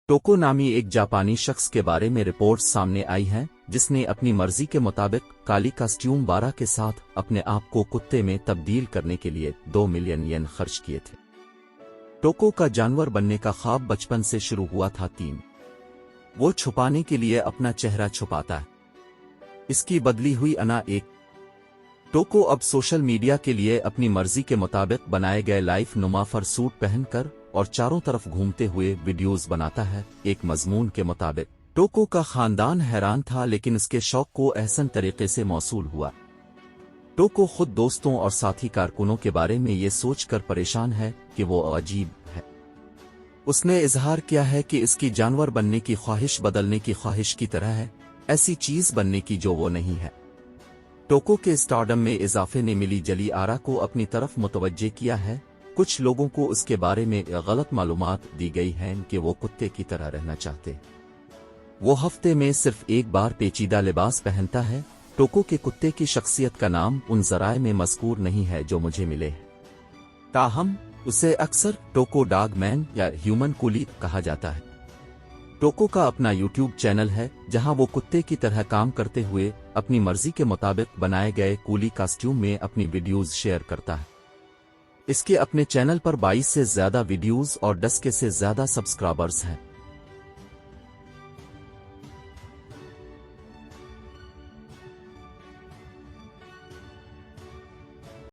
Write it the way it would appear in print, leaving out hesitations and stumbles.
टोको नामी एक जापानी शख्स के बारे में रिपोर्ट्स सामने आई हैं जिसने अपनी मर्जी के मुताबिक काली कॉस्ट्यूम 12 के साथ अपने आप को कुत्ते में तब्दील करने के लिए 2 मिलियन येन खर्च किए थे। टोको का जानवर बनने का ख्वाब बचपन से शुरू हुआ था। वो छुपाने के लिए अपना चेहरा छुपाता है। इसकी बदली हुई अना एक टोको अब सोशल मीडिया के लिए अपनी मर्जी के मुताबिक बनाए गए लाइफ नुमा फर-सूट पहनकर और चारों तरफ घूमते हुए वीडियोस बनाता है। एक मजमून के मुताबिक टोको का खानदान हैरान था, लेकिन इसके शौक को एहसन तरीके से मौसूल हुआ। टोको खुद दोस्तों और साथी कारकुनों के बारे में ये सोचकर परेशान है कि वो अजीब है। उसने इजहार किया है कि इसकी जानवर बनने की ख्वाहिश बदलने की ख्वाहिश की तरह है, ऐसी चीज बनने की जो वो नहीं है। टोको के स्टारडम में इजाफे ने मिली जली आरा को अपनी तरफ मुतवज्जे किया है। कुछ लोगों को उसके बारे में गलत मालूमात दी गई हैं कि वो कुत्ते की तरह रहना चाहते। वो हफ्ते में सिर्फ एक बार पेचीदा लिबास पहनता है। टोको के कुत्ते की शख्सियत का नाम उन ज़राए में मज़कूर नहीं है जो मुझे मिले हैं, ताहम उसे अक्सर टोको डॉग मैन या ह्यूमन कूली कहा जाता है। टोको का अपना यूट्यूब चैनल है जहां वो कुत्ते की तरह काम करते हुए अपनी मर्जी के मुताबिक बनाए गए कूली कॉस्ट्यूम में अपनी वीडियोस शेयर करता है। इसके अपने चैनल पर 22 से ज्यादा वीडियोस और 10 के से ज्यादा सब्सक्राइबर्स हैं।